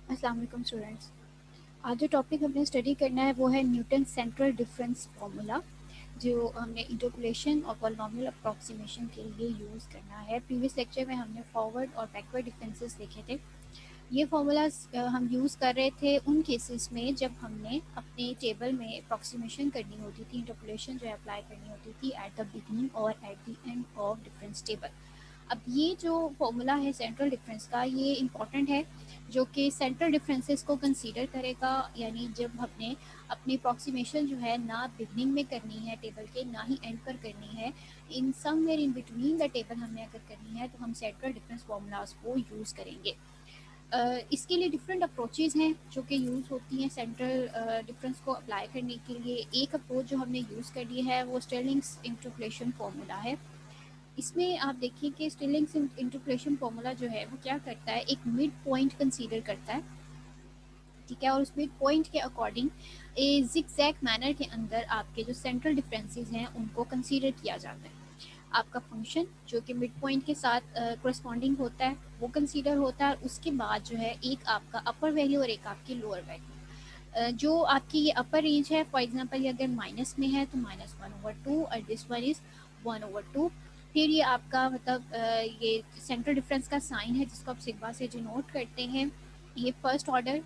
अस्सलाम वालेकुम स्टूडेंट्स। आज जो टॉपिक हमने स्टडी करना है वो है न्यूटन सेंट्रल डिफरेंस फार्मूला, जो हमने इंटरपोलेशन और पॉलिनॉमियल अप्रॉक्सीमेशन के लिए यूज़ करना है। प्रीवियस लेक्चर में हमने फॉरवर्ड और बैकवर्ड डिफरेंसेस देखे थे। ये फार्मूलाज हम यूज़ कर रहे थे उन केसेस में जब हमने अपने टेबल में अप्रॉक्सीमेशन करनी होती थी, इंटरपोलेशन जो है अप्लाई करनी होती थी एट द बिगिनिंग और at the end of difference table. अब ये जो फॉर्मूला है सेंट्रल डिफरेंस का, ये इम्पॉर्टेंट है, जो कि सेंट्रल डिफरेंसेस को कंसीडर करेगा। यानी जब हमने अपनी अप्रॉक्सीमेशन जो है ना बिगनिंग में करनी है टेबल के, ना ही एंड पर करनी है, in somewhere in between the table हमने अगर करनी है तो हम सेंट्रल डिफरेंस फार्मूलाज को यूज़ करेंगे। इसके लिए डिफरेंट अप्रोचेज़ हैं जो कि यूज़ होती हैं सेंट्रल डिफरेंस को अप्लाई करने के लिए। एक अप्रोच जो हमने यूज़ कर ली है वो स्टिरलिंग्स इंटरपोलेशन फार्मूला है। इसमें आप देखिए कि स्टिरलिंग्स इंटरपोलेशन फार्मूला जो है वो क्या करता है, एक मिड पॉइंट कंसीडर करता है, ठीक है, और उस मिड पॉइंट के अकॉर्डिंग ए जिगजैग मैनर के अंदर आपके जो सेंट्रल डिफरेंसेस हैं उनको कंसीडर किया जाता है। आपका फंक्शन जो कि मिड पॉइंट के साथ करस्पॉन्डिंग होता है वो कंसीडर होता है, और उसके बाद जो है एक आपका अपर वैल्यू और एक आपकी लोअर वैल्यू। जो आपकी ये अपर रेंज है, फॉर एग्जांपल ये अगर माइनस में है तो -1/2 और दिस वन इज़ 1/2। फिर ये आपका मतलब ये सेंट्रल डिफरेंस का साइन है जिसको आप सिग्मा से डिनोट करते हैं। ये first order,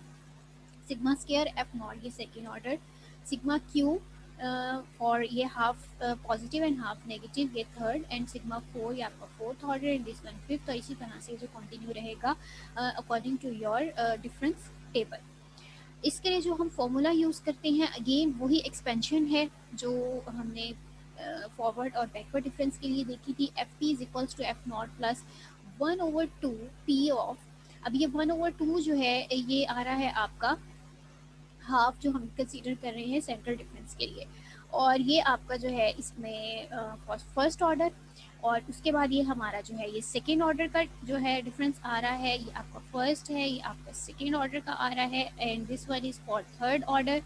sigma square F naught ये सेकेंड ऑर्डर, सिग्मा क्यू और ये half positive and half negative ये थर्ड, एंड सिग्मा फोर ये आपका fourth order, and this one fifth. और इसी तरह से जो कंटिन्यू रहेगा according to your difference table. इसके लिए जो हम फॉर्मूला यूज़ करते हैं अगेन वही एक्सपेंशन है जो हमने फॉरवर्ड और बैकवर्ड डिफरेंस के लिए देखी थी। F P is equals to F naught plus 1/2 P of, अब ये 1/2 जो है ये आ रहा है आपका हाफ जो हम कंसीडर कर रहे हैं सेंट्रल डिफरेंस के लिए, और ये आपका जो है इसमें फर्स्ट ऑर्डर, और उसके बाद ये हमारा जो है ये सेकेंड ऑर्डर का जो है डिफरेंस आ रहा है, ये आपका फर्स्ट है, ये आपका सेकेंड ऑर्डर का आ रहा है, and this one is for third order,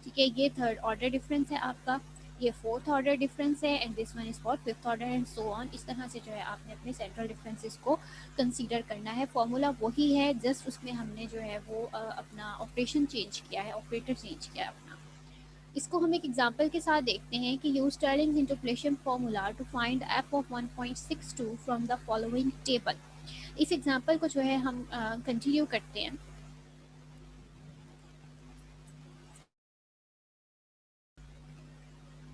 ठीक है, ये थर्ड ऑर्डर डिफरेंस है आपका, ये फोर्थ ऑर्डर डिफरेंस है, and this one is for fifth order, and so on. इस तरह से जो है आपने अपने सेंट्रल डिफरेंसेस को कंसीडर करना है। फॉर्मूला वही है, जस्ट उसमें हमने जो है वो अपना ऑपरेशन चेंज किया है, ऑपरेटर चेंज किया है अपना। इसको हम एक एग्जांपल के साथ देखते हैं कि use Stirling's interpolation formula to find F of 1.62 from the following table. इस एग्जांपल को जो है हम कंटिन्यू करते हैं।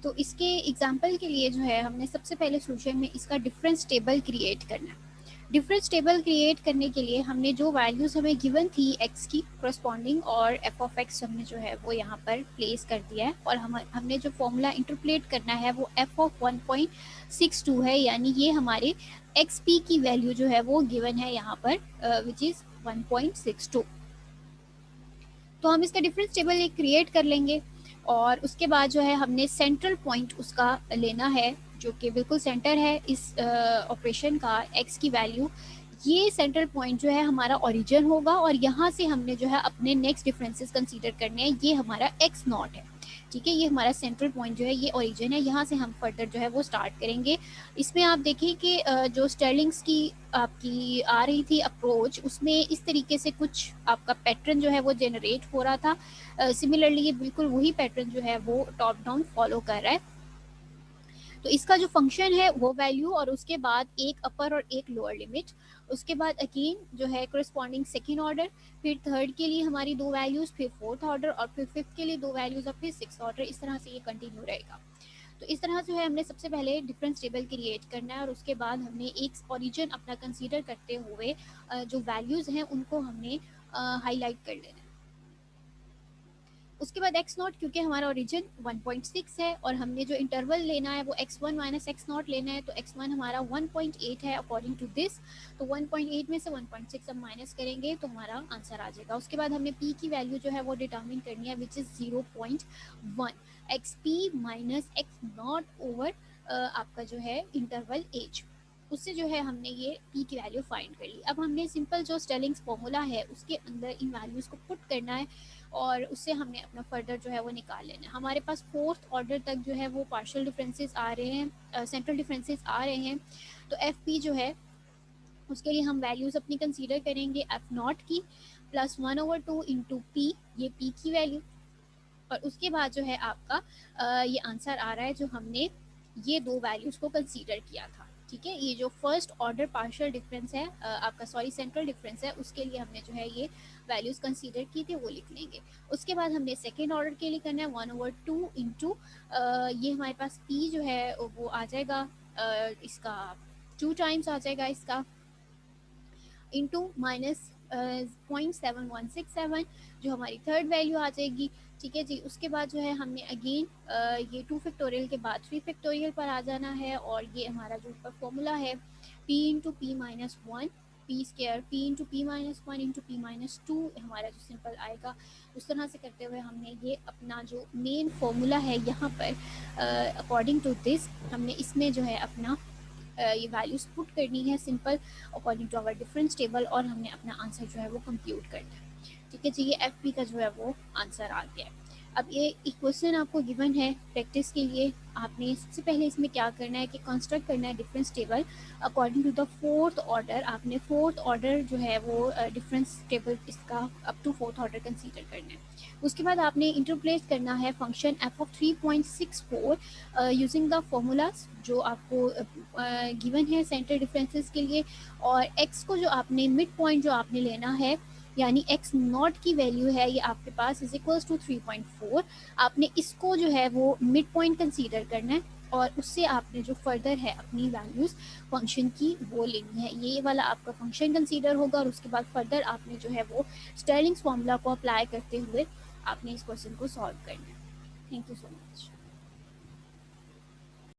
तो इसके एग्जांपल के लिए जो है हमने सबसे पहले सोल्यूशन में इसका डिफरेंस टेबल क्रिएट करना है। डिफरेंस टेबल क्रिएट करने के लिए हमने जो वैल्यूज़ हमें गिवन थी एक्स की करस्पॉन्डिंग, और एफ ऑफ एक्स हमने जो है वो यहाँ पर प्लेस कर दिया है, और हमने जो फॉर्मूला इंटरप्रेट करना है वो एफ ऑफ 1.62 है, यानी ये हमारे एक्स पी की वैल्यू जो है वो गिवन है यहाँ पर विच इज़ 1.62। तो हम इसका डिफरेंस टेबल एक क्रिएट कर लेंगे, और उसके बाद जो है हमने सेंट्रल पॉइंट उसका लेना है जो कि बिल्कुल सेंटर है इस ऑपरेशन का, एक्स की वैल्यू। ये सेंट्रल पॉइंट जो है हमारा ओरिजिन होगा, और यहाँ से हमने जो है अपने नेक्स्ट डिफरेंसेस कंसीडर करने हैं। ये हमारा एक्स नॉट है, ठीक है, ये हमारा सेंट्रल पॉइंट जो है ये ओरिजिन है, यहाँ से हम फर्दर जो है वो स्टार्ट करेंगे। इसमें आप देखिए कि जो स्टिरलिंग्स की आपकी आ रही थी अप्रोच, उसमें इस तरीके से कुछ आपका पैटर्न जो है वो जनरेट हो रहा था। सिमिलरली ये बिल्कुल वही पैटर्न जो है वो टॉप डाउन फॉलो कर रहा है। तो इसका जो फंक्शन है वो वैल्यू, और उसके बाद एक अपर और एक लोअर लिमिट, उसके बाद अगेन जो है करस्पॉन्डिंग सेकेंड ऑर्डर, फिर थर्ड के लिए हमारी दो वैल्यूज़, फिर फोर्थ ऑर्डर, और फिर फिफ्थ के लिए दो वैल्यूज़, और फिर सिक्स ऑर्डर। इस तरह से ये कंटिन्यू रहेगा। तो इस तरह जो है हमने सबसे पहले डिफरेंस टेबल क्रिएट करना है, और उसके बाद हमने एक ओरिजिन अपना कंसीडर करते हुए जो वैल्यूज़ हैं उनको हमने हाईलाइट कर लेना है। उसके बाद एक्स नॉट, क्योंकि हमारा ओरिजिन 1.6 है और हमने जो इंटरवल लेना है वो x1 माइनस एक्स नॉट लेना है, तो x1 हमारा 1.8 है अकॉर्डिंग टू दिस। तो 1.8 में से 1.6 हम माइनस करेंगे तो हमारा आंसर आ जाएगा। उसके बाद हमने p की वैल्यू जो है वो डिटर्मिन करनी है, which is 0.1 x P minus x not over आपका जो है इंटरवल एज। उससे जो है हमने ये p की वैल्यू फाइंड कर ली। अब हमने सिंपल जो स्टिरलिंग्स फॉर्मूला है उसके अंदर इन वैल्यूज़ को पुट करना है, और उससे हमने अपना फर्दर जो है वो निकाल लेना है। हमारे पास फोर्थ ऑर्डर तक जो है वो पार्शियल डिफरेंसेस आ रहे हैं, सेंट्रल डिफरेंसेस आ रहे हैं। तो एफ पी जो है उसके लिए हम वैल्यूज़ अपनी कंसीडर करेंगे एफ नॉट की प्लस 1/2 इंटू पी, ये पी की वैल्यू, और उसके बाद जो है आपका ये आंसर आ रहा है जो हमने ये दो वैल्यूज़ को कंसीडर किया था। ठीक है, ये जो फर्स्ट ऑर्डर पार्शियल डिफरेंस है आपका, सॉरी सेंट्रल डिफरेंस है, उसके लिए हमने जो है ये वैल्यूज़ कंसीडर की थी, वो लिख लेंगे। उसके बाद हमने सेकेंड ऑर्डर के लिए करना है 1/2 इंटू ये हमारे पास पी जो है वो आ जाएगा इसका 2 टाइम्स आ जाएगा इसका, इंटू माइनस 0.7167 जो हमारी थर्ड वैल्यू आ जाएगी। ठीक है जी, उसके बाद जो है हमने अगेन ये 2 फैक्टोरियल के बाद 3 फैक्टोरियल पर आ जाना है, और ये हमारा जो ऊपर फॉर्मूला है p into P minus one, P square p into P minus one into P minus two हमारा जो सिंपल आएगा। उस तरह से करते हुए हमने ये अपना जो मेन फॉर्मूला है यहाँ पर अकॉर्डिंग टू दिस हमने इसमें जो है अपना ये वैल्यूज़ पुट करनी है simple according to our difference table, और हमने अपना आंसर जो है वो कंप्यूट करना है। ठीक है जी, ये एफ पी का जो है वो आंसर आ गया है। अब ये क्वेश्चन आपको गिवन है प्रैक्टिस के लिए, आपने सबसे पहले इसमें क्या करना है कि कंस्ट्रक्ट करना है difference table according to the fourth order. आपने फोर्थ ऑर्डर जो है वो डिफरेंस टेबल इसका up to fourth order consider करना है। उसके बाद आपने इंटरप्रेट करना है function F of 3.64 using the formulas जो आपको गिवन है सेंटर डिफरेंसेस के लिए, और एक्स को जो आपने मिड पॉइंट जो आपने लेना है, यानी एक्स नॉट की वैल्यू है ये आपके पास इज इक्वल्स टू 3.4, आपने इसको जो है वो मिड पॉइंट कंसीडर करना है, और उससे आपने जो फर्दर है अपनी वैल्यूज़ फंक्शन की वो लेनी है। ये वाला आपका फंक्शन कंसीडर होगा, और उसके बाद फर्दर आपने जो है वो स्टर्लिंग्स फार्मूला को अप्लाई करते हुए आपने इस क्वेश्चन को सॉल्व करना है। Thank you so much.